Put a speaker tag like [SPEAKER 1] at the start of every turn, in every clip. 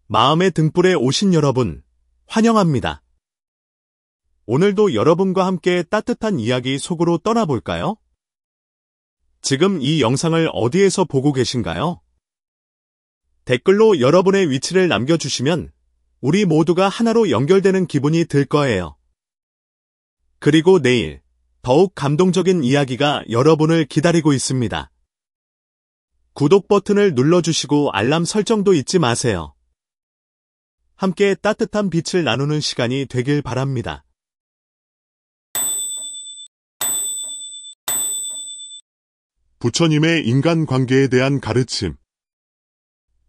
[SPEAKER 1] 마음의 등불에 오신 여러분, 환영합니다. 오늘도 여러분과 함께 따뜻한 이야기 속으로 떠나볼까요? 지금 이 영상을 어디에서 보고 계신가요? 댓글로 여러분의 위치를 남겨주시면 우리 모두가 하나로 연결되는 기분이 들 거예요. 그리고 내일 더욱 감동적인 이야기가 여러분을 기다리고 있습니다. 구독 버튼을 눌러주시고 알람 설정도 잊지 마세요. 함께 따뜻한 빛을 나누는 시간이 되길 바랍니다.
[SPEAKER 2] 부처님의 인간관계에 대한 가르침.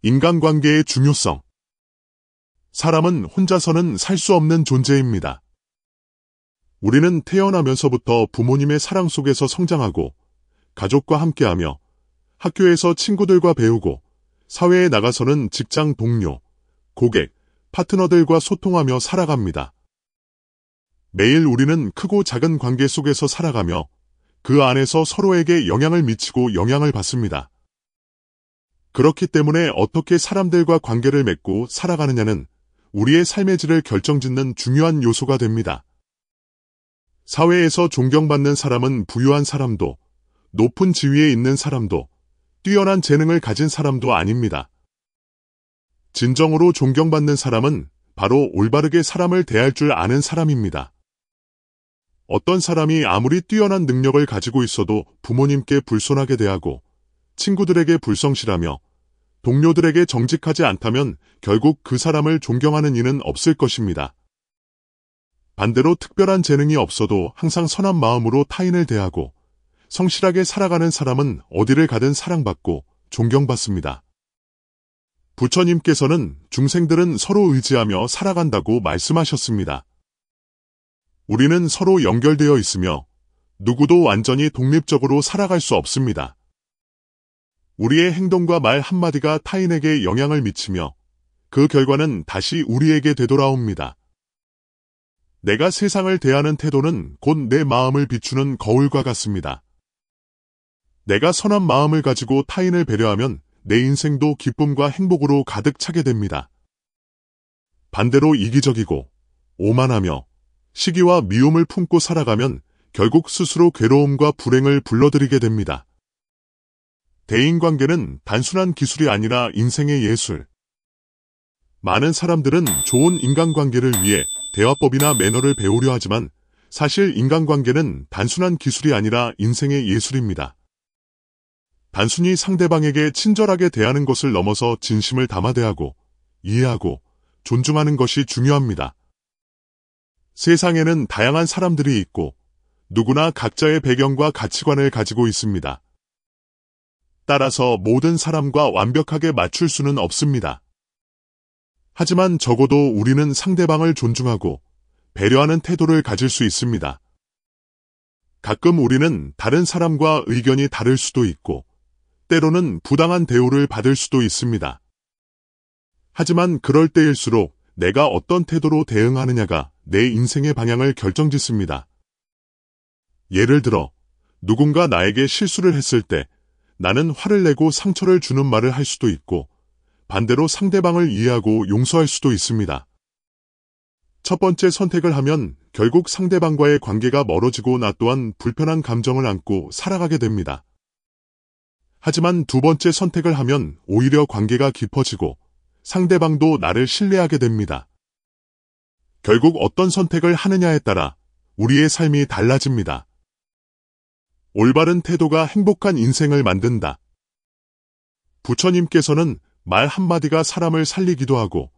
[SPEAKER 2] 인간관계의 중요성. 사람은 혼자서는 살 수 없는 존재입니다. 우리는 태어나면서부터 부모님의 사랑 속에서 성장하고, 가족과 함께하며, 학교에서 친구들과 배우고, 사회에 나가서는 직장 동료, 고객, 파트너들과 소통하며 살아갑니다. 매일 우리는 크고 작은 관계 속에서 살아가며 그 안에서 서로에게 영향을 미치고 영향을 받습니다. 그렇기 때문에 어떻게 사람들과 관계를 맺고 살아가느냐는 우리의 삶의 질을 결정짓는 중요한 요소가 됩니다. 사회에서 존경받는 사람은 부유한 사람도, 높은 지위에 있는 사람도, 뛰어난 재능을 가진 사람도 아닙니다. 진정으로 존경받는 사람은 바로 올바르게 사람을 대할 줄 아는 사람입니다. 어떤 사람이 아무리 뛰어난 능력을 가지고 있어도 부모님께 불손하게 대하고 친구들에게 불성실하며 동료들에게 정직하지 않다면 결국 그 사람을 존경하는 이는 없을 것입니다. 반대로 특별한 재능이 없어도 항상 선한 마음으로 타인을 대하고 성실하게 살아가는 사람은 어디를 가든 사랑받고 존경받습니다. 부처님께서는 중생들은 서로 의지하며 살아간다고 말씀하셨습니다. 우리는 서로 연결되어 있으며 누구도 완전히 독립적으로 살아갈 수 없습니다. 우리의 행동과 말 한마디가 타인에게 영향을 미치며 그 결과는 다시 우리에게 되돌아옵니다. 내가 세상을 대하는 태도는 곧 내 마음을 비추는 거울과 같습니다. 내가 선한 마음을 가지고 타인을 배려하면 내 인생도 기쁨과 행복으로 가득 차게 됩니다. 반대로 이기적이고 오만하며 시기와 미움을 품고 살아가면 결국 스스로 괴로움과 불행을 불러들이게 됩니다. 대인관계는 단순한 기술이 아니라 인생의 예술. 많은 사람들은 좋은 인간관계를 위해 대화법이나 매너를 배우려 하지만 사실 인간관계는 단순한 기술이 아니라 인생의 예술입니다. 단순히 상대방에게 친절하게 대하는 것을 넘어서 진심을 담아 대하고 이해하고 존중하는 것이 중요합니다. 세상에는 다양한 사람들이 있고 누구나 각자의 배경과 가치관을 가지고 있습니다. 따라서 모든 사람과 완벽하게 맞출 수는 없습니다. 하지만 적어도 우리는 상대방을 존중하고 배려하는 태도를 가질 수 있습니다. 가끔 우리는 다른 사람과 의견이 다를 수도 있고 때로는 부당한 대우를 받을 수도 있습니다. 하지만 그럴 때일수록 내가 어떤 태도로 대응하느냐가 내 인생의 방향을 결정짓습니다. 예를 들어 누군가 나에게 실수를 했을 때 나는 화를 내고 상처를 주는 말을 할 수도 있고 반대로 상대방을 이해하고 용서할 수도 있습니다. 첫 번째 선택을 하면 결국 상대방과의 관계가 멀어지고 나 또한 불편한 감정을 안고 살아가게 됩니다. 하지만 두 번째 선택을 하면 오히려 관계가 깊어지고 상대방도 나를 신뢰하게 됩니다. 결국 어떤 선택을 하느냐에 따라 우리의 삶이 달라집니다. 올바른 태도가 행복한 인생을 만든다. 부처님께서는 말 한마디가 사람을 살리기도 하고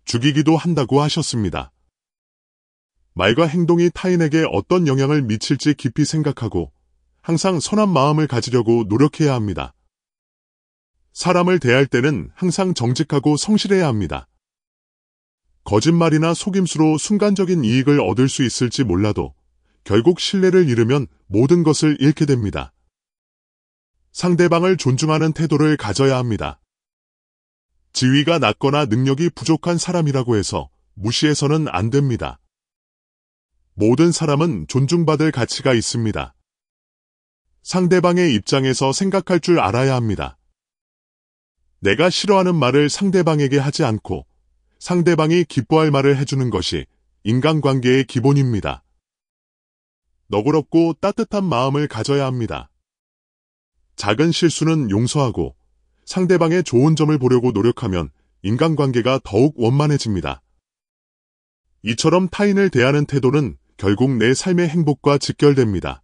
[SPEAKER 2] 죽이기도 한다고 하셨습니다. 말과 행동이 타인에게 어떤 영향을 미칠지 깊이 생각하고 항상 선한 마음을 가지려고 노력해야 합니다. 사람을 대할 때는 항상 정직하고 성실해야 합니다. 거짓말이나 속임수로 순간적인 이익을 얻을 수 있을지 몰라도 결국 신뢰를 잃으면 모든 것을 잃게 됩니다. 상대방을 존중하는 태도를 가져야 합니다. 지위가 낮거나 능력이 부족한 사람이라고 해서 무시해서는 안 됩니다. 모든 사람은 존중받을 가치가 있습니다. 상대방의 입장에서 생각할 줄 알아야 합니다. 내가 싫어하는 말을 상대방에게 하지 않고 상대방이 기뻐할 말을 해주는 것이 인간관계의 기본입니다. 너그럽고 따뜻한 마음을 가져야 합니다. 작은 실수는 용서하고 상대방의 좋은 점을 보려고 노력하면 인간관계가 더욱 원만해집니다. 이처럼 타인을 대하는 태도는 결국 내 삶의 행복과 직결됩니다.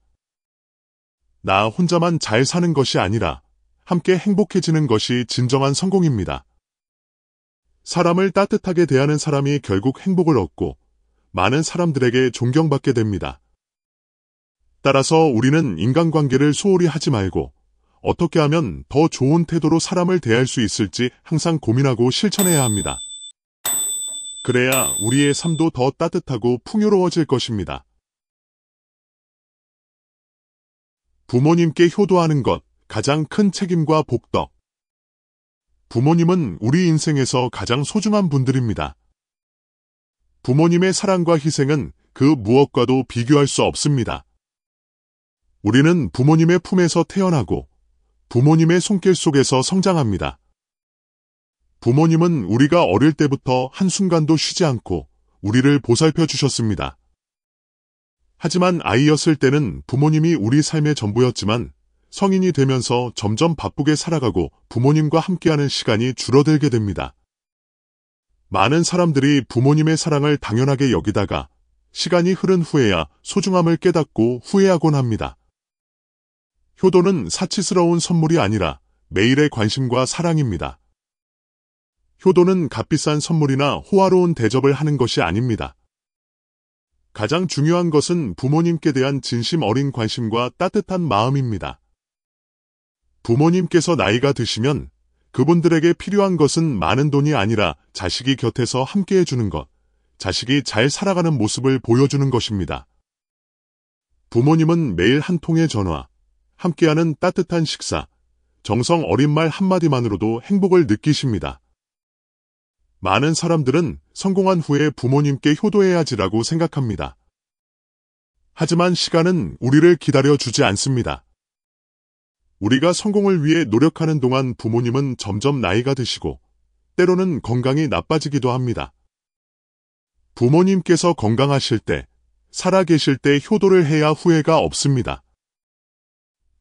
[SPEAKER 2] 나 혼자만 잘 사는 것이 아니라 함께 행복해지는 것이 진정한 성공입니다. 사람을 따뜻하게 대하는 사람이 결국 행복을 얻고 많은 사람들에게 존경받게 됩니다. 따라서 우리는 인간관계를 소홀히 하지 말고 어떻게 하면 더 좋은 태도로 사람을 대할 수 있을지 항상 고민하고 실천해야 합니다. 그래야 우리의 삶도 더 따뜻하고 풍요로워질 것입니다. 부모님께 효도하는 것, 가장 큰 책임과 복덕. 부모님은 우리 인생에서 가장 소중한 분들입니다. 부모님의 사랑과 희생은 그 무엇과도 비교할 수 없습니다. 우리는 부모님의 품에서 태어나고 부모님의 손길 속에서 성장합니다. 부모님은 우리가 어릴 때부터 한순간도 쉬지 않고 우리를 보살펴 주셨습니다. 하지만 아이였을 때는 부모님이 우리 삶의 전부였지만 성인이 되면서 점점 바쁘게 살아가고 부모님과 함께하는 시간이 줄어들게 됩니다. 많은 사람들이 부모님의 사랑을 당연하게 여기다가 시간이 흐른 후에야 소중함을 깨닫고 후회하곤 합니다. 효도는 사치스러운 선물이 아니라 매일의 관심과 사랑입니다. 효도는 값비싼 선물이나 호화로운 대접을 하는 것이 아닙니다. 가장 중요한 것은 부모님께 대한 진심 어린 관심과 따뜻한 마음입니다. 부모님께서 나이가 드시면 그분들에게 필요한 것은 많은 돈이 아니라 자식이 곁에서 함께 해주는 것, 자식이 잘 살아가는 모습을 보여주는 것입니다. 부모님은 매일 한 통의 전화, 함께하는 따뜻한 식사, 정성 어린 말 한마디만으로도 행복을 느끼십니다. 많은 사람들은 성공한 후에 부모님께 효도해야지라고 생각합니다. 하지만 시간은 우리를 기다려주지 않습니다. 우리가 성공을 위해 노력하는 동안 부모님은 점점 나이가 드시고 때로는 건강이 나빠지기도 합니다. 부모님께서 건강하실 때, 살아계실 때 효도를 해야 후회가 없습니다.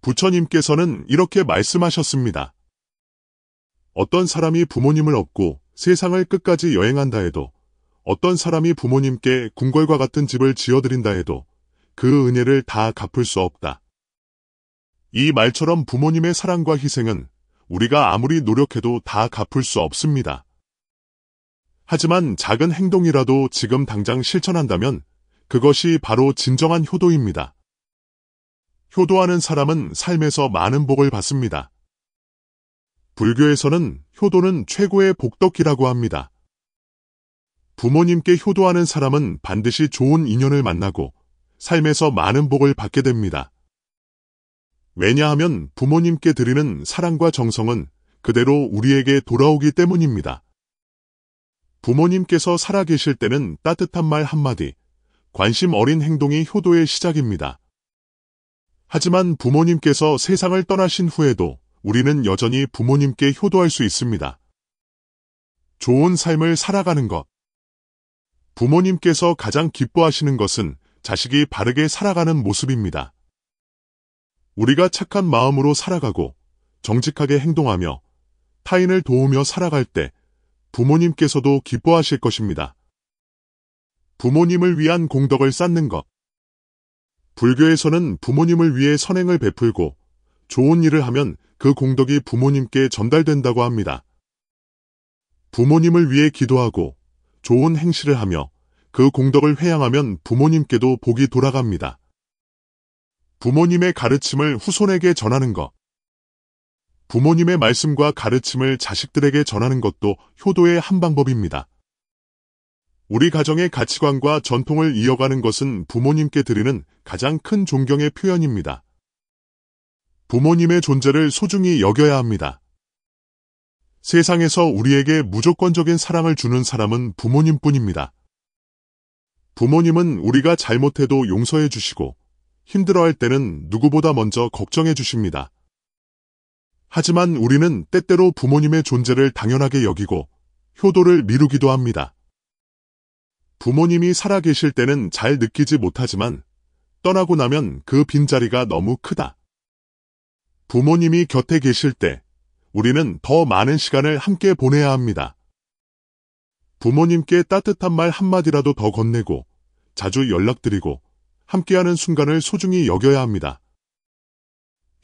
[SPEAKER 2] 부처님께서는 이렇게 말씀하셨습니다. 어떤 사람이 부모님을 업고 세상을 끝까지 여행한다 해도, 어떤 사람이 부모님께 궁궐과 같은 집을 지어드린다 해도 그 은혜를 다 갚을 수 없다. 이 말처럼 부모님의 사랑과 희생은 우리가 아무리 노력해도 다 갚을 수 없습니다. 하지만 작은 행동이라도 지금 당장 실천한다면 그것이 바로 진정한 효도입니다. 효도하는 사람은 삶에서 많은 복을 받습니다. 불교에서는 효도는 최고의 복덕이라고 합니다. 부모님께 효도하는 사람은 반드시 좋은 인연을 만나고 삶에서 많은 복을 받게 됩니다. 왜냐하면 부모님께 드리는 사랑과 정성은 그대로 우리에게 돌아오기 때문입니다. 부모님께서 살아계실 때는 따뜻한 말 한마디, 관심 어린 행동이 효도의 시작입니다. 하지만 부모님께서 세상을 떠나신 후에도 우리는 여전히 부모님께 효도할 수 있습니다. 좋은 삶을 살아가는 것. 부모님께서 가장 기뻐하시는 것은 자식이 바르게 살아가는 모습입니다. 우리가 착한 마음으로 살아가고 정직하게 행동하며 타인을 도우며 살아갈 때 부모님께서도 기뻐하실 것입니다. 부모님을 위한 공덕을 쌓는 것. 불교에서는 부모님을 위해 선행을 베풀고 좋은 일을 하면 그 공덕이 부모님께 전달된다고 합니다. 부모님을 위해 기도하고 좋은 행실을 하며 그 공덕을 회양하면 부모님께도 복이 돌아갑니다. 부모님의 가르침을 후손에게 전하는 것. 부모님의 말씀과 가르침을 자식들에게 전하는 것도 효도의 한 방법입니다. 우리 가정의 가치관과 전통을 이어가는 것은 부모님께 드리는 가장 큰 존경의 표현입니다. 부모님의 존재를 소중히 여겨야 합니다. 세상에서 우리에게 무조건적인 사랑을 주는 사람은 부모님뿐입니다. 부모님은 우리가 잘못해도 용서해 주시고 힘들어할 때는 누구보다 먼저 걱정해 주십니다. 하지만 우리는 때때로 부모님의 존재를 당연하게 여기고 효도를 미루기도 합니다. 부모님이 살아계실 때는 잘 느끼지 못하지만 떠나고 나면 그 빈자리가 너무 크다. 부모님이 곁에 계실 때 우리는 더 많은 시간을 함께 보내야 합니다. 부모님께 따뜻한 말 한마디라도 더 건네고 자주 연락드리고 함께하는 순간을 소중히 여겨야 합니다.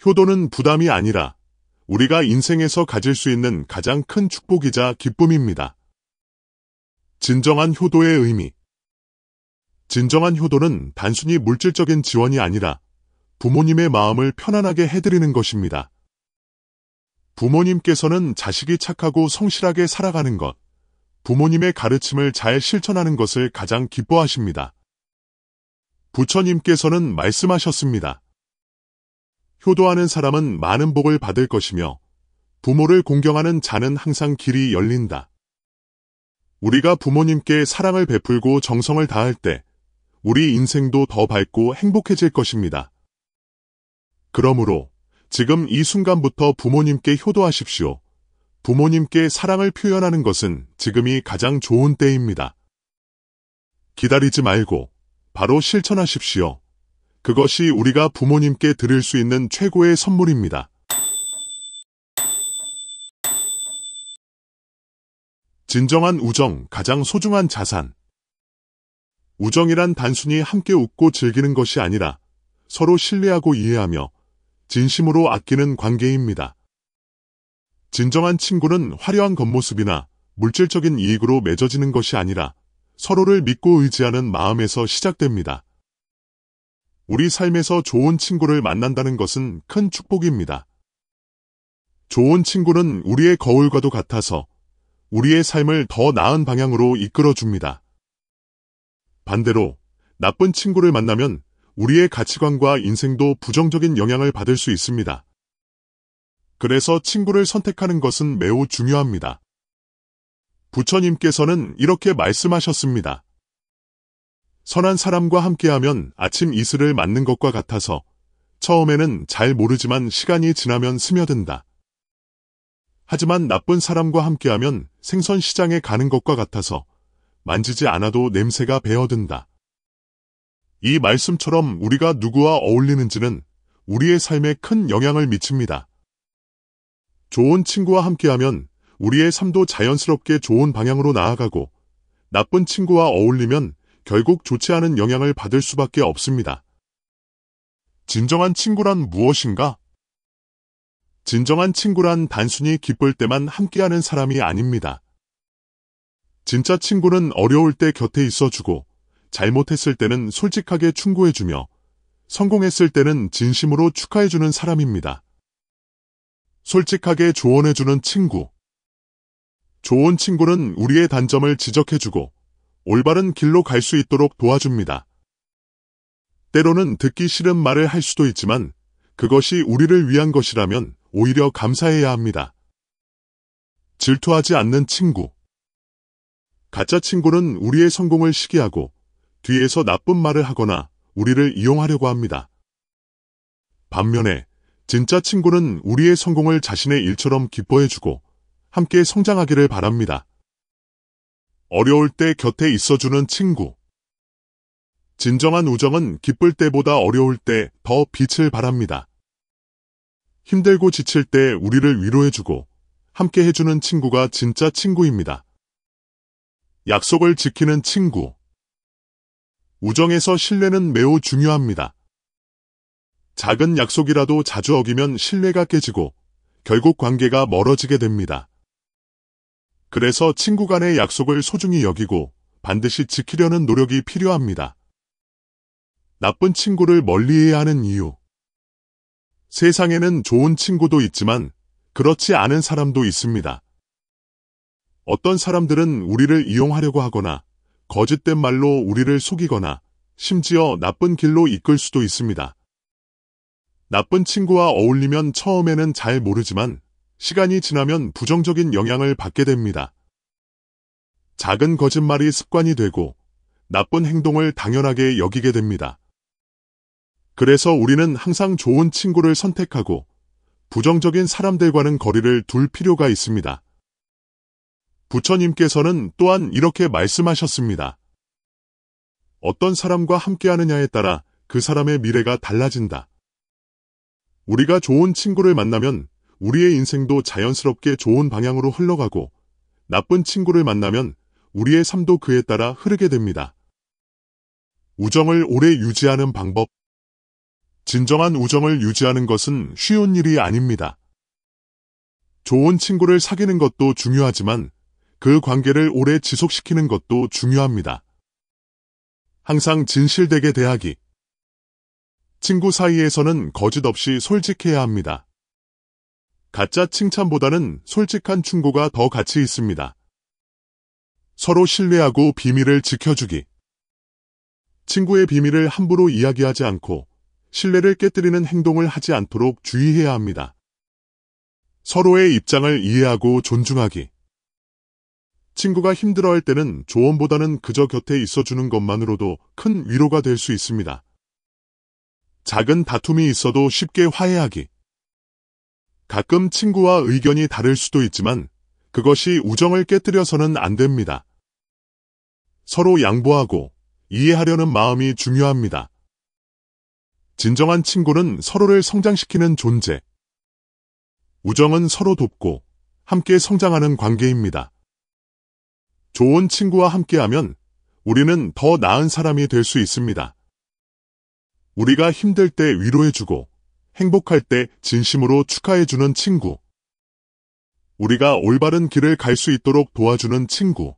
[SPEAKER 2] 효도는 부담이 아니라 우리가 인생에서 가질 수 있는 가장 큰 축복이자 기쁨입니다. 진정한 효도의 의미. 진정한 효도는 단순히 물질적인 지원이 아니라 부모님의 마음을 편안하게 해드리는 것입니다. 부모님께서는 자식이 착하고 성실하게 살아가는 것, 부모님의 가르침을 잘 실천하는 것을 가장 기뻐하십니다. 부처님께서는 말씀하셨습니다. 효도하는 사람은 많은 복을 받을 것이며 부모를 공경하는 자는 항상 길이 열린다. 우리가 부모님께 사랑을 베풀고 정성을 다할 때 우리 인생도 더 밝고 행복해질 것입니다. 그러므로 지금 이 순간부터 부모님께 효도하십시오. 부모님께 사랑을 표현하는 것은 지금이 가장 좋은 때입니다. 기다리지 말고 바로 실천하십시오. 그것이 우리가 부모님께 드릴 수 있는 최고의 선물입니다. 진정한 우정, 가장 소중한 자산. 우정이란 단순히 함께 웃고 즐기는 것이 아니라 서로 신뢰하고 이해하며 진심으로 아끼는 관계입니다. 진정한 친구는 화려한 겉모습이나 물질적인 이익으로 맺어지는 것이 아니라 서로를 믿고 의지하는 마음에서 시작됩니다. 우리 삶에서 좋은 친구를 만난다는 것은 큰 축복입니다. 좋은 친구는 우리의 거울과도 같아서 우리의 삶을 더 나은 방향으로 이끌어줍니다. 반대로 나쁜 친구를 만나면 우리의 가치관과 인생도 부정적인 영향을 받을 수 있습니다. 그래서 친구를 선택하는 것은 매우 중요합니다. 부처님께서는 이렇게 말씀하셨습니다. 선한 사람과 함께하면 아침 이슬을 맞는 것과 같아서 처음에는 잘 모르지만 시간이 지나면 스며든다. 하지만 나쁜 사람과 함께하면 생선 시장에 가는 것과 같아서 만지지 않아도 냄새가 배어든다. 이 말씀처럼 우리가 누구와 어울리는지는 우리의 삶에 큰 영향을 미칩니다. 좋은 친구와 함께하면 우리의 삶도 자연스럽게 좋은 방향으로 나아가고 나쁜 친구와 어울리면 결국 좋지 않은 영향을 받을 수밖에 없습니다. 진정한 친구란 무엇인가? 진정한 친구란 단순히 기쁠 때만 함께하는 사람이 아닙니다. 진짜 친구는 어려울 때 곁에 있어주고 잘못했을 때는 솔직하게 충고해주며 성공했을 때는 진심으로 축하해주는 사람입니다. 솔직하게 조언해주는 친구. 좋은 친구는 우리의 단점을 지적해주고 올바른 길로 갈 수 있도록 도와줍니다. 때로는 듣기 싫은 말을 할 수도 있지만 그것이 우리를 위한 것이라면 오히려 감사해야 합니다. 질투하지 않는 친구. 가짜 친구는 우리의 성공을 시기하고 뒤에서 나쁜 말을 하거나 우리를 이용하려고 합니다. 반면에 진짜 친구는 우리의 성공을 자신의 일처럼 기뻐해주고 함께 성장하기를 바랍니다. 어려울 때 곁에 있어주는 친구. 진정한 우정은 기쁠 때보다 어려울 때 더 빛을 발합니다. 힘들고 지칠 때 우리를 위로해주고 함께 해주는 친구가 진짜 친구입니다. 약속을 지키는 친구. 우정에서 신뢰는 매우 중요합니다. 작은 약속이라도 자주 어기면 신뢰가 깨지고 결국 관계가 멀어지게 됩니다. 그래서 친구 간의 약속을 소중히 여기고 반드시 지키려는 노력이 필요합니다. 나쁜 친구를 멀리해야 하는 이유. 세상에는 좋은 친구도 있지만 그렇지 않은 사람도 있습니다. 어떤 사람들은 우리를 이용하려고 하거나 거짓된 말로 우리를 속이거나 심지어 나쁜 길로 이끌 수도 있습니다. 나쁜 친구와 어울리면 처음에는 잘 모르지만 시간이 지나면 부정적인 영향을 받게 됩니다. 작은 거짓말이 습관이 되고 나쁜 행동을 당연하게 여기게 됩니다. 그래서 우리는 항상 좋은 친구를 선택하고 부정적인 사람들과는 거리를 둘 필요가 있습니다. 부처님께서는 또한 이렇게 말씀하셨습니다. 어떤 사람과 함께하느냐에 따라 그 사람의 미래가 달라진다. 우리가 좋은 친구를 만나면 우리의 인생도 자연스럽게 좋은 방향으로 흘러가고 나쁜 친구를 만나면 우리의 삶도 그에 따라 흐르게 됩니다. 우정을 오래 유지하는 방법. 진정한 우정을 유지하는 것은 쉬운 일이 아닙니다. 좋은 친구를 사귀는 것도 중요하지만 그 관계를 오래 지속시키는 것도 중요합니다. 항상 진실되게 대하기. 친구 사이에서는 거짓 없이 솔직해야 합니다. 가짜 칭찬보다는 솔직한 충고가 더 가치 있습니다. 서로 신뢰하고 비밀을 지켜주기. 친구의 비밀을 함부로 이야기하지 않고 신뢰를 깨뜨리는 행동을 하지 않도록 주의해야 합니다. 서로의 입장을 이해하고 존중하기. 친구가 힘들어할 때는 조언보다는 그저 곁에 있어주는 것만으로도 큰 위로가 될 수 있습니다. 작은 다툼이 있어도 쉽게 화해하기. 가끔 친구와 의견이 다를 수도 있지만 그것이 우정을 깨뜨려서는 안 됩니다. 서로 양보하고 이해하려는 마음이 중요합니다. 진정한 친구는 서로를 성장시키는 존재. 우정은 서로 돕고 함께 성장하는 관계입니다. 좋은 친구와 함께하면 우리는 더 나은 사람이 될 수 있습니다. 우리가 힘들 때 위로해주고 행복할 때 진심으로 축하해주는 친구. 우리가 올바른 길을 갈 수 있도록 도와주는 친구.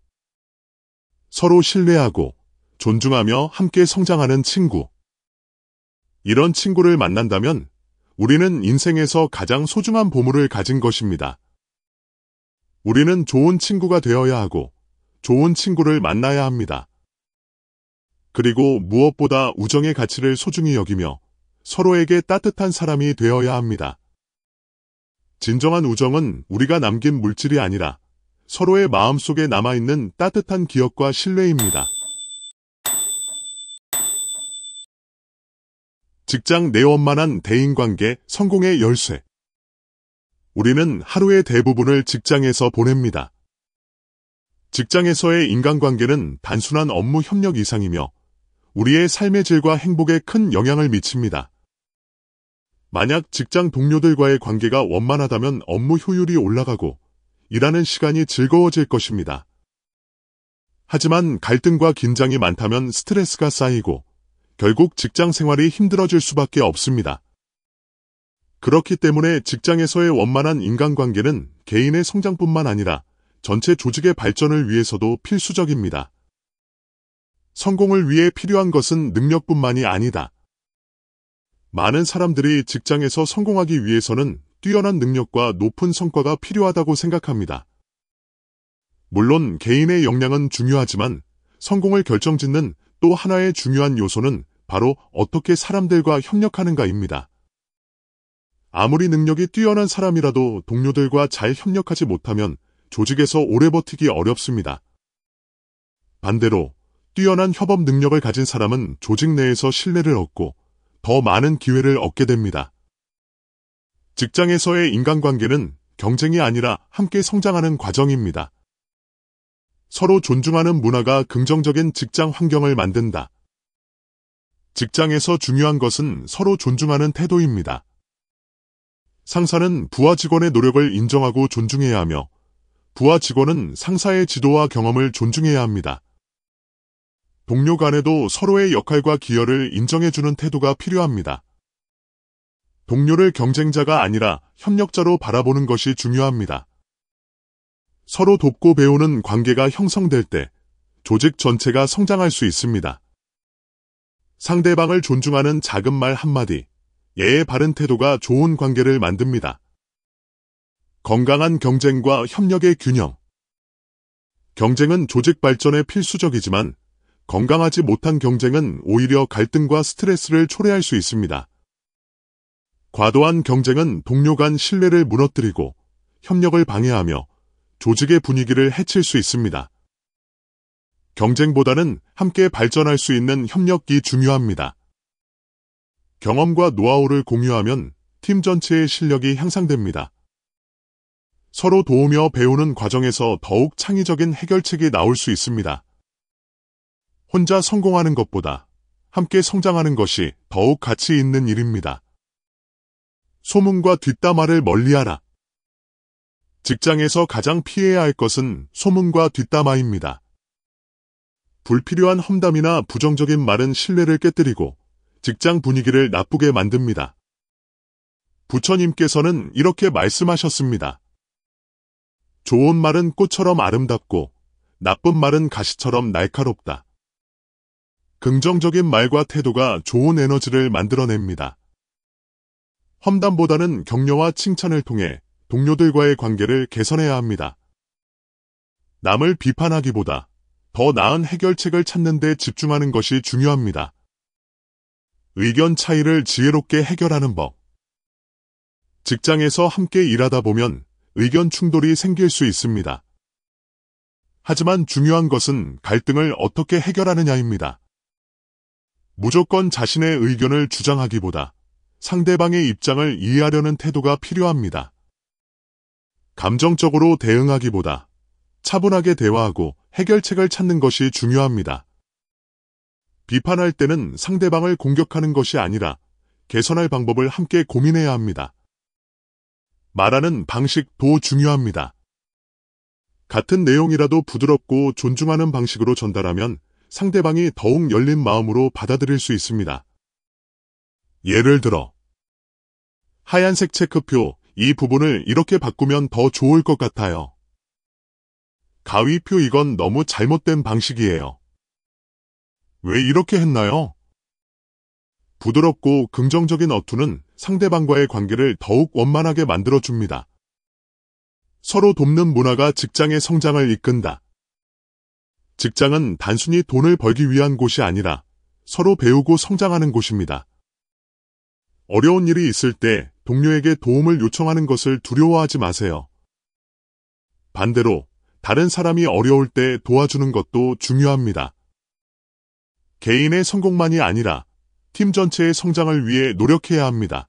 [SPEAKER 2] 서로 신뢰하고 존중하며 함께 성장하는 친구. 이런 친구를 만난다면 우리는 인생에서 가장 소중한 보물을 가진 것입니다. 우리는 좋은 친구가 되어야 하고 좋은 친구를 만나야 합니다. 그리고 무엇보다 우정의 가치를 소중히 여기며 서로에게 따뜻한 사람이 되어야 합니다. 진정한 우정은 우리가 남긴 물질이 아니라 서로의 마음속에 남아있는 따뜻한 기억과 신뢰입니다. 직장 내원만한 대인관계 성공의 열쇠. 우리는 하루의 대부분을 직장에서 보냅니다. 직장에서의 인간관계는 단순한 업무 협력 이상이며 우리의 삶의 질과 행복에 큰 영향을 미칩니다. 만약 직장 동료들과의 관계가 원만하다면 업무 효율이 올라가고 일하는 시간이 즐거워질 것입니다. 하지만 갈등과 긴장이 많다면 스트레스가 쌓이고 결국 직장 생활이 힘들어질 수밖에 없습니다. 그렇기 때문에 직장에서의 원만한 인간관계는 개인의 성장뿐만 아니라 전체 조직의 발전을 위해서도 필수적입니다. 성공을 위해 필요한 것은 능력뿐만이 아니다. 많은 사람들이 직장에서 성공하기 위해서는 뛰어난 능력과 높은 성과가 필요하다고 생각합니다. 물론 개인의 역량은 중요하지만 성공을 결정짓는 또 하나의 중요한 요소는 바로 어떻게 사람들과 협력하는가입니다. 아무리 능력이 뛰어난 사람이라도 동료들과 잘 협력하지 못하면 조직에서 오래 버티기 어렵습니다. 반대로 뛰어난 협업 능력을 가진 사람은 조직 내에서 신뢰를 얻고 더 많은 기회를 얻게 됩니다. 직장에서의 인간관계는 경쟁이 아니라 함께 성장하는 과정입니다. 서로 존중하는 문화가 긍정적인 직장 환경을 만든다. 직장에서 중요한 것은 서로 존중하는 태도입니다. 상사는 부하 직원의 노력을 인정하고 존중해야 하며 부하 직원은 상사의 지도와 경험을 존중해야 합니다. 동료 간에도 서로의 역할과 기여를 인정해주는 태도가 필요합니다. 동료를 경쟁자가 아니라 협력자로 바라보는 것이 중요합니다. 서로 돕고 배우는 관계가 형성될 때 조직 전체가 성장할 수 있습니다. 상대방을 존중하는 작은 말 한마디, 예의 바른 태도가 좋은 관계를 만듭니다. 건강한 경쟁과 협력의 균형. 경쟁은 조직 발전에 필수적이지만 건강하지 못한 경쟁은 오히려 갈등과 스트레스를 초래할 수 있습니다. 과도한 경쟁은 동료 간 신뢰를 무너뜨리고 협력을 방해하며 조직의 분위기를 해칠 수 있습니다. 경쟁보다는 함께 발전할 수 있는 협력이 중요합니다. 경험과 노하우를 공유하면 팀 전체의 실력이 향상됩니다. 서로 도우며 배우는 과정에서 더욱 창의적인 해결책이 나올 수 있습니다. 혼자 성공하는 것보다 함께 성장하는 것이 더욱 가치 있는 일입니다. 소문과 뒷담화를 멀리하라. 직장에서 가장 피해야 할 것은 소문과 뒷담화입니다. 불필요한 험담이나 부정적인 말은 신뢰를 깨뜨리고 직장 분위기를 나쁘게 만듭니다. 부처님께서는 이렇게 말씀하셨습니다. 좋은 말은 꽃처럼 아름답고 나쁜 말은 가시처럼 날카롭다. 긍정적인 말과 태도가 좋은 에너지를 만들어냅니다. 험담보다는 격려와 칭찬을 통해 동료들과의 관계를 개선해야 합니다. 남을 비판하기보다 더 나은 해결책을 찾는 데 집중하는 것이 중요합니다. 의견 차이를 지혜롭게 해결하는 법. 직장에서 함께 일하다 보면 의견 충돌이 생길 수 있습니다. 하지만 중요한 것은 갈등을 어떻게 해결하느냐입니다. 무조건 자신의 의견을 주장하기보다 상대방의 입장을 이해하려는 태도가 필요합니다. 감정적으로 대응하기보다 차분하게 대화하고 해결책을 찾는 것이 중요합니다. 비판할 때는 상대방을 공격하는 것이 아니라 개선할 방법을 함께 고민해야 합니다. 말하는 방식도 중요합니다. 같은 내용이라도 부드럽고 존중하는 방식으로 전달하면 상대방이 더욱 열린 마음으로 받아들일 수 있습니다. 예를 들어, 하얀색 체크표, 이 부분을 이렇게 바꾸면 더 좋을 것 같아요. 가위표, 이건 너무 잘못된 방식이에요. 왜 이렇게 했나요? 부드럽고 긍정적인 어투는 상대방과의 관계를 더욱 원만하게 만들어줍니다. 서로 돕는 문화가 직장의 성장을 이끈다. 직장은 단순히 돈을 벌기 위한 곳이 아니라 서로 배우고 성장하는 곳입니다. 어려운 일이 있을 때 동료에게 도움을 요청하는 것을 두려워하지 마세요. 반대로 다른 사람이 어려울 때 도와주는 것도 중요합니다. 개인의 성공만이 아니라 팀 전체의 성장을 위해 노력해야 합니다.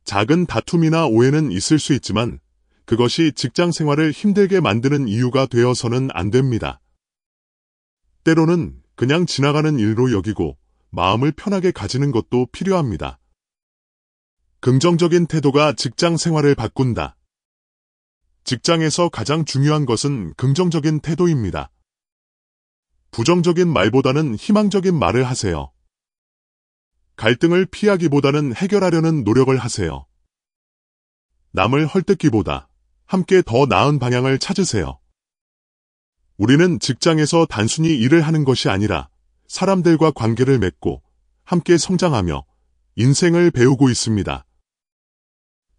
[SPEAKER 2] 작은 다툼이나 오해는 있을 수 있지만 그것이 직장 생활을 힘들게 만드는 이유가 되어서는 안 됩니다. 때로는 그냥 지나가는 일로 여기고 마음을 편하게 가지는 것도 필요합니다. 긍정적인 태도가 직장 생활을 바꾼다. 직장에서 가장 중요한 것은 긍정적인 태도입니다. 부정적인 말보다는 희망적인 말을 하세요. 갈등을 피하기보다는 해결하려는 노력을 하세요. 남을 헐뜯기보다 함께 더 나은 방향을 찾으세요. 우리는 직장에서 단순히 일을 하는 것이 아니라 사람들과 관계를 맺고 함께 성장하며 인생을 배우고 있습니다.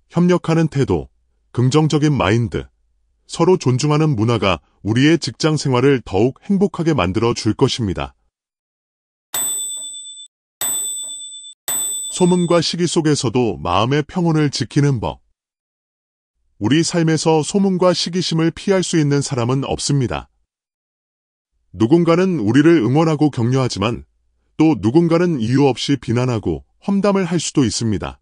[SPEAKER 2] 협력하는 태도, 긍정적인 마인드, 서로 존중하는 문화가 우리의 직장 생활을 더욱 행복하게 만들어 줄 것입니다. 소문과 시기 속에서도 마음의 평온을 지키는 법. 우리 삶에서 소문과 시기심을 피할 수 있는 사람은 없습니다. 누군가는 우리를 응원하고 격려하지만 또 누군가는 이유 없이 비난하고 험담을 할 수도 있습니다.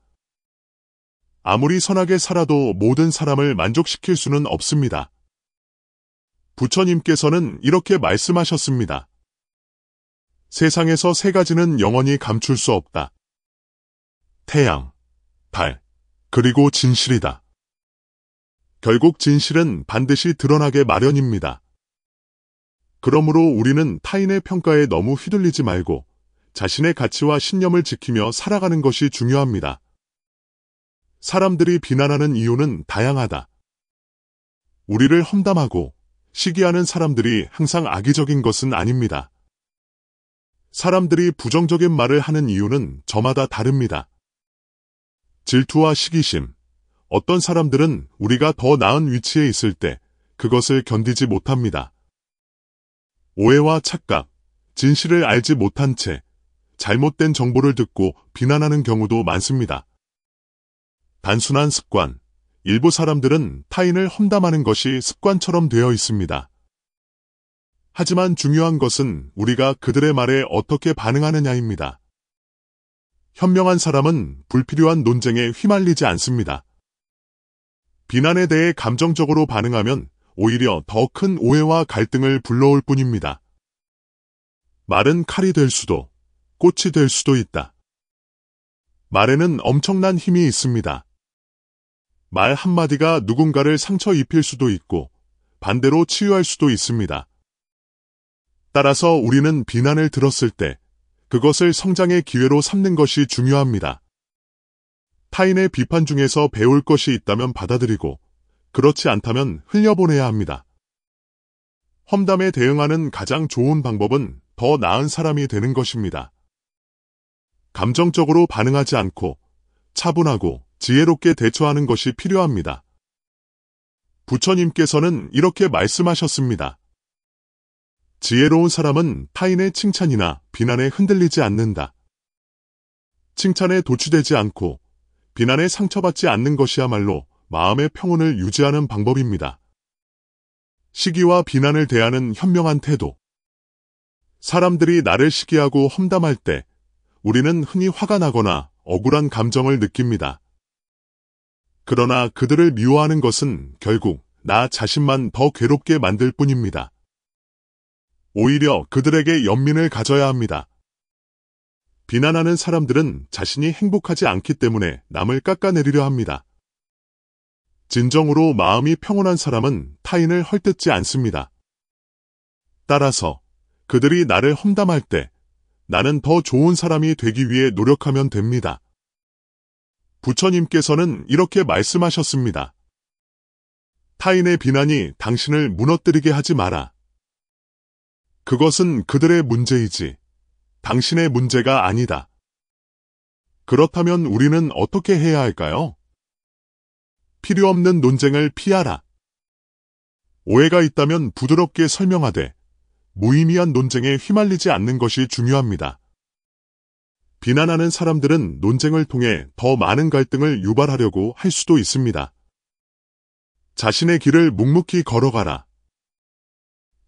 [SPEAKER 2] 아무리 선하게 살아도 모든 사람을 만족시킬 수는 없습니다. 부처님께서는 이렇게 말씀하셨습니다. 세상에서 세 가지는 영원히 감출 수 없다. 태양, 달, 그리고 진실이다. 결국 진실은 반드시 드러나게 마련입니다. 그러므로 우리는 타인의 평가에 너무 휘둘리지 말고 자신의 가치와 신념을 지키며 살아가는 것이 중요합니다. 사람들이 비난하는 이유는 다양하다. 우리를 험담하고 시기하는 사람들이 항상 악의적인 것은 아닙니다. 사람들이 부정적인 말을 하는 이유는 저마다 다릅니다. 질투와 시기심, 어떤 사람들은 우리가 더 나은 위치에 있을 때 그것을 견디지 못합니다. 오해와 착각, 진실을 알지 못한 채 잘못된 정보를 듣고 비난하는 경우도 많습니다. 단순한 습관, 일부 사람들은 타인을 험담하는 것이 습관처럼 되어 있습니다. 하지만 중요한 것은 우리가 그들의 말에 어떻게 반응하느냐입니다. 현명한 사람은 불필요한 논쟁에 휘말리지 않습니다. 비난에 대해 감정적으로 반응하면 오히려 더 큰 오해와 갈등을 불러올 뿐입니다. 말은 칼이 될 수도, 꽃이 될 수도 있다. 말에는 엄청난 힘이 있습니다. 말 한마디가 누군가를 상처 입힐 수도 있고 반대로 치유할 수도 있습니다. 따라서 우리는 비난을 들었을 때 그것을 성장의 기회로 삼는 것이 중요합니다. 타인의 비판 중에서 배울 것이 있다면 받아들이고 그렇지 않다면 흘려보내야 합니다. 험담에 대응하는 가장 좋은 방법은 더 나은 사람이 되는 것입니다. 감정적으로 반응하지 않고 차분하고 지혜롭게 대처하는 것이 필요합니다. 부처님께서는 이렇게 말씀하셨습니다. 지혜로운 사람은 타인의 칭찬이나 비난에 흔들리지 않는다. 칭찬에 도취되지 않고 비난에 상처받지 않는 것이야말로 마음의 평온을 유지하는 방법입니다. 시기와 비난을 대하는 현명한 태도. 사람들이 나를 시기하고 험담할 때 우리는 흔히 화가 나거나 억울한 감정을 느낍니다. 그러나 그들을 미워하는 것은 결국 나 자신만 더 괴롭게 만들 뿐입니다. 오히려 그들에게 연민을 가져야 합니다. 비난하는 사람들은 자신이 행복하지 않기 때문에 남을 깎아내리려 합니다. 진정으로 마음이 평온한 사람은 타인을 헐뜯지 않습니다. 따라서 그들이 나를 험담할 때 나는 더 좋은 사람이 되기 위해 노력하면 됩니다. 부처님께서는 이렇게 말씀하셨습니다. 타인의 비난이 당신을 무너뜨리게 하지 마라. 그것은 그들의 문제이지 당신의 문제가 아니다. 그렇다면 우리는 어떻게 해야 할까요? 필요 없는 논쟁을 피하라. 오해가 있다면 부드럽게 설명하되 무의미한 논쟁에 휘말리지 않는 것이 중요합니다. 비난하는 사람들은 논쟁을 통해 더 많은 갈등을 유발하려고 할 수도 있습니다. 자신의 길을 묵묵히 걸어가라.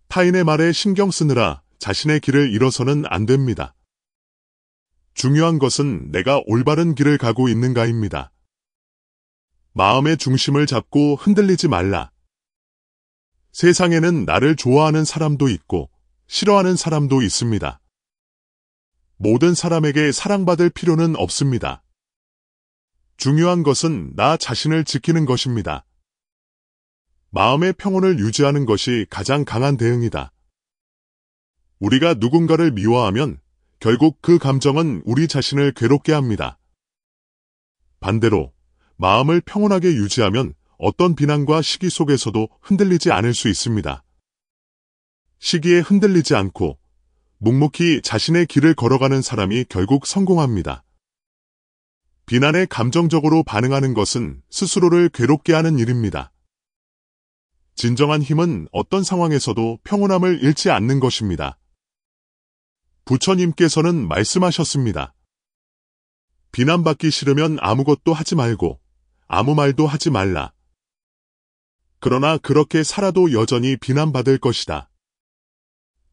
[SPEAKER 2] 타인의 말에 신경 쓰느라 자신의 길을 잃어서는 안 됩니다. 중요한 것은 내가 올바른 길을 가고 있는가입니다. 마음의 중심을 잡고 흔들리지 말라. 세상에는 나를 좋아하는 사람도 있고 싫어하는 사람도 있습니다. 모든 사람에게 사랑받을 필요는 없습니다. 중요한 것은 나 자신을 지키는 것입니다. 마음의 평온을 유지하는 것이 가장 강한 대응이다. 우리가 누군가를 미워하면 결국 그 감정은 우리 자신을 괴롭게 합니다. 반대로 마음을 평온하게 유지하면 어떤 비난과 시기 속에서도 흔들리지 않을 수 있습니다. 시기에 흔들리지 않고 묵묵히 자신의 길을 걸어가는 사람이 결국 성공합니다. 비난에 감정적으로 반응하는 것은 스스로를 괴롭게 하는 일입니다. 진정한 힘은 어떤 상황에서도 평온함을 잃지 않는 것입니다. 부처님께서는 말씀하셨습니다. 비난받기 싫으면 아무것도 하지 말고 아무 말도 하지 말라. 그러나 그렇게 살아도 여전히 비난받을 것이다.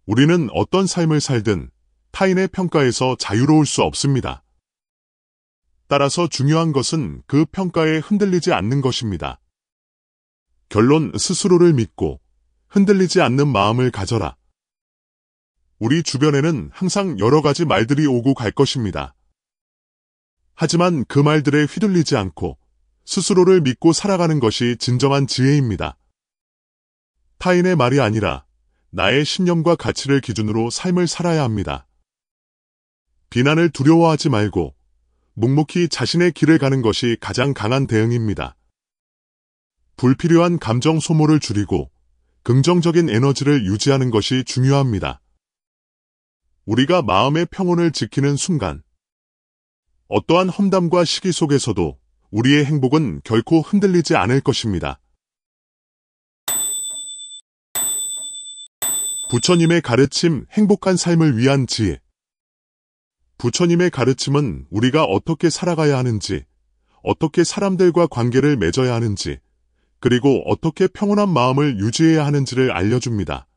[SPEAKER 2] 우리는 어떤 삶을 살든 타인의 평가에서 자유로울 수 없습니다. 따라서 중요한 것은 그 평가에 흔들리지 않는 것입니다. 결론, 스스로를 믿고 흔들리지 않는 마음을 가져라. 우리 주변에는 항상 여러 가지 말들이 오고 갈 것입니다. 하지만 그 말들에 휘둘리지 않고 스스로를 믿고 살아가는 것이 진정한 지혜입니다. 타인의 말이 아니라 나의 신념과 가치를 기준으로 삶을 살아야 합니다. 비난을 두려워하지 말고 묵묵히 자신의 길을 가는 것이 가장 강한 대응입니다. 불필요한 감정 소모를 줄이고 긍정적인 에너지를 유지하는 것이 중요합니다. 우리가 마음의 평온을 지키는 순간 어떠한 험담과 시기 속에서도 우리의 행복은 결코 흔들리지 않을 것입니다. 부처님의 가르침, 행복한 삶을 위한 지혜. 부처님의 가르침은 우리가 어떻게 살아가야 하는지, 어떻게 사람들과 관계를 맺어야 하는지, 그리고 어떻게 평온한 마음을 유지해야 하는지를 알려줍니다.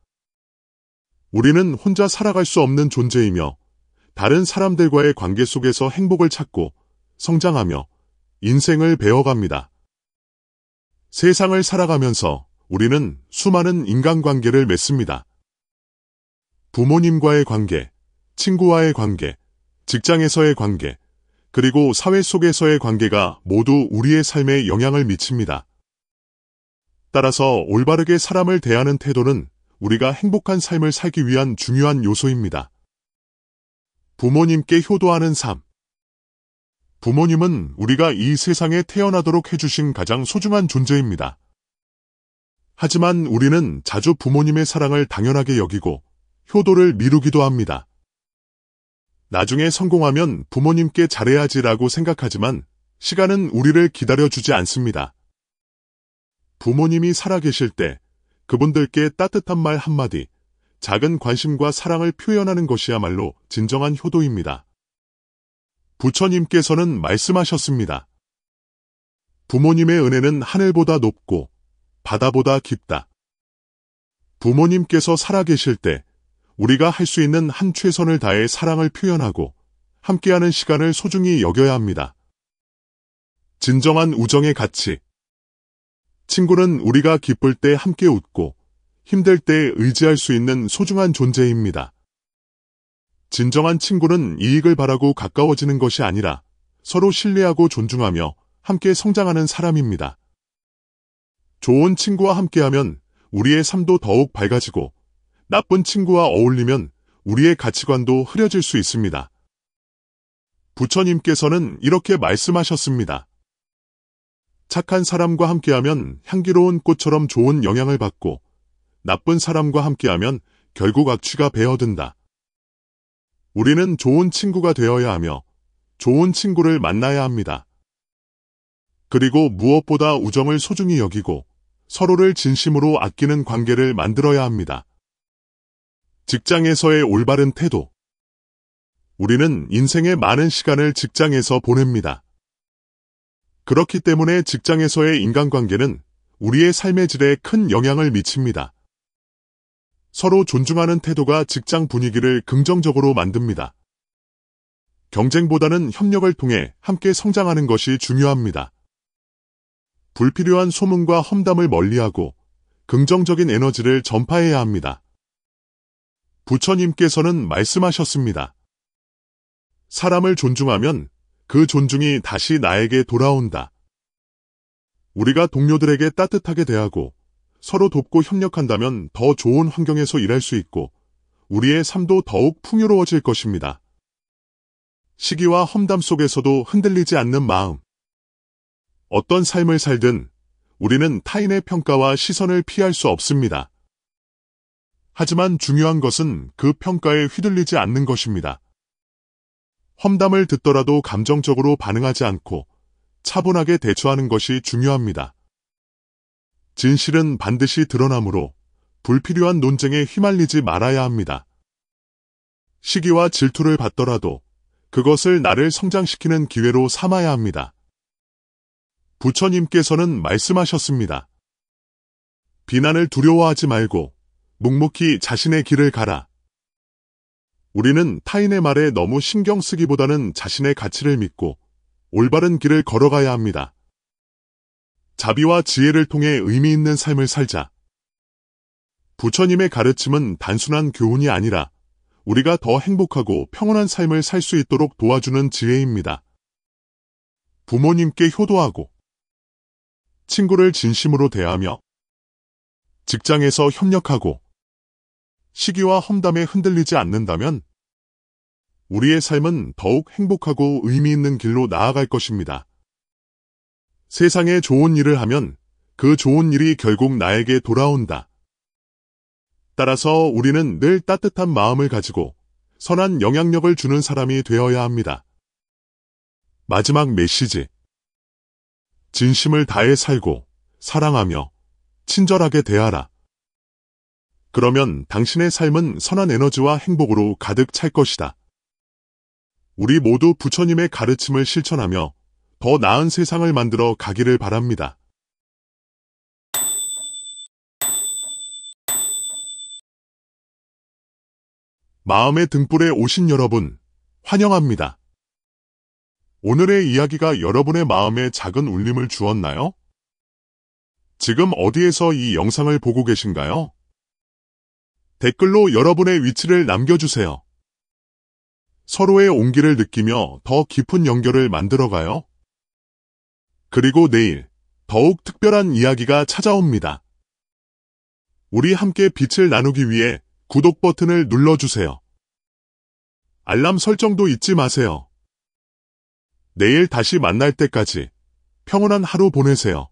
[SPEAKER 2] 우리는 혼자 살아갈 수 없는 존재이며 다른 사람들과의 관계 속에서 행복을 찾고 성장하며 인생을 배워갑니다. 세상을 살아가면서 우리는 수많은 인간관계를 맺습니다. 부모님과의 관계, 친구와의 관계, 직장에서의 관계, 그리고 사회 속에서의 관계가 모두 우리의 삶에 영향을 미칩니다. 따라서 올바르게 사람을 대하는 태도는 우리가 행복한 삶을 살기 위한 중요한 요소입니다. 부모님께 효도하는 삶. 부모님은 우리가 이 세상에 태어나도록 해주신 가장 소중한 존재입니다. 하지만 우리는 자주 부모님의 사랑을 당연하게 여기고 효도를 미루기도 합니다. 나중에 성공하면 부모님께 잘해야지라고 생각하지만 시간은 우리를 기다려주지 않습니다. 부모님이 살아계실 때 그분들께 따뜻한 말 한마디, 작은 관심과 사랑을 표현하는 것이야말로 진정한 효도입니다. 부처님께서는 말씀하셨습니다. 부모님의 은혜는 하늘보다 높고 바다보다 깊다. 부모님께서 살아계실 때 우리가 할 수 있는 한 최선을 다해 사랑을 표현하고 함께하는 시간을 소중히 여겨야 합니다. 진정한 우정의 가치. 친구는 우리가 기쁠 때 함께 웃고 힘들 때 의지할 수 있는 소중한 존재입니다. 진정한 친구는 이익을 바라고 가까워지는 것이 아니라 서로 신뢰하고 존중하며 함께 성장하는 사람입니다. 좋은 친구와 함께하면 우리의 삶도 더욱 밝아지고 나쁜 친구와 어울리면 우리의 가치관도 흐려질 수 있습니다. 부처님께서는 이렇게 말씀하셨습니다. 착한 사람과 함께하면 향기로운 꽃처럼 좋은 영향을 받고 나쁜 사람과 함께하면 결국 악취가 배어든다. 우리는 좋은 친구가 되어야 하며 좋은 친구를 만나야 합니다. 그리고 무엇보다 우정을 소중히 여기고 서로를 진심으로 아끼는 관계를 만들어야 합니다. 직장에서의 올바른 태도. 우리는 인생의 많은 시간을 직장에서 보냅니다. 그렇기 때문에 직장에서의 인간관계는 우리의 삶의 질에 큰 영향을 미칩니다. 서로 존중하는 태도가 직장 분위기를 긍정적으로 만듭니다. 경쟁보다는 협력을 통해 함께 성장하는 것이 중요합니다. 불필요한 소문과 험담을 멀리하고 긍정적인 에너지를 전파해야 합니다. 부처님께서는 말씀하셨습니다. 사람을 존중하면 그 존중이 다시 나에게 돌아온다. 우리가 동료들에게 따뜻하게 대하고 서로 돕고 협력한다면 더 좋은 환경에서 일할 수 있고 우리의 삶도 더욱 풍요로워질 것입니다. 시기와 험담 속에서도 흔들리지 않는 마음. 어떤 삶을 살든 우리는 타인의 평가와 시선을 피할 수 없습니다. 하지만 중요한 것은 그 평가에 휘둘리지 않는 것입니다. 험담을 듣더라도 감정적으로 반응하지 않고 차분하게 대처하는 것이 중요합니다. 진실은 반드시 드러나므로 불필요한 논쟁에 휘말리지 말아야 합니다. 시기와 질투를 받더라도 그것을 나를 성장시키는 기회로 삼아야 합니다. 부처님께서는 말씀하셨습니다. 비난을 두려워하지 말고 묵묵히 자신의 길을 가라. 우리는 타인의 말에 너무 신경 쓰기보다는 자신의 가치를 믿고 올바른 길을 걸어가야 합니다. 자비와 지혜를 통해 의미 있는 삶을 살자. 부처님의 가르침은 단순한 교훈이 아니라 우리가 더 행복하고 평온한 삶을 살 수 있도록 도와주는 지혜입니다. 부모님께 효도하고 친구를 진심으로 대하며 직장에서 협력하고 시기와 험담에 흔들리지 않는다면 우리의 삶은 더욱 행복하고 의미 있는 길로 나아갈 것입니다. 세상에 좋은 일을 하면 그 좋은 일이 결국 나에게 돌아온다. 따라서 우리는 늘 따뜻한 마음을 가지고 선한 영향력을 주는 사람이 되어야 합니다. 마지막 메시지. 진심을 다해 살고 사랑하며 친절하게 대하라. 그러면 당신의 삶은 선한 에너지와 행복으로 가득 찰 것이다. 우리 모두 부처님의 가르침을 실천하며 더 나은 세상을 만들어 가기를 바랍니다. 마음의 등불에 오신 여러분, 환영합니다. 오늘의 이야기가 여러분의 마음에 작은 울림을 주었나요? 지금 어디에서 이 영상을 보고 계신가요? 댓글로 여러분의 위치를 남겨주세요. 서로의 온기를 느끼며 더 깊은 연결을 만들어가요. 그리고 내일 더욱 특별한 이야기가 찾아옵니다. 우리 함께 빛을 나누기 위해 구독 버튼을 눌러주세요. 알람 설정도 잊지 마세요. 내일 다시 만날 때까지 평온한 하루 보내세요.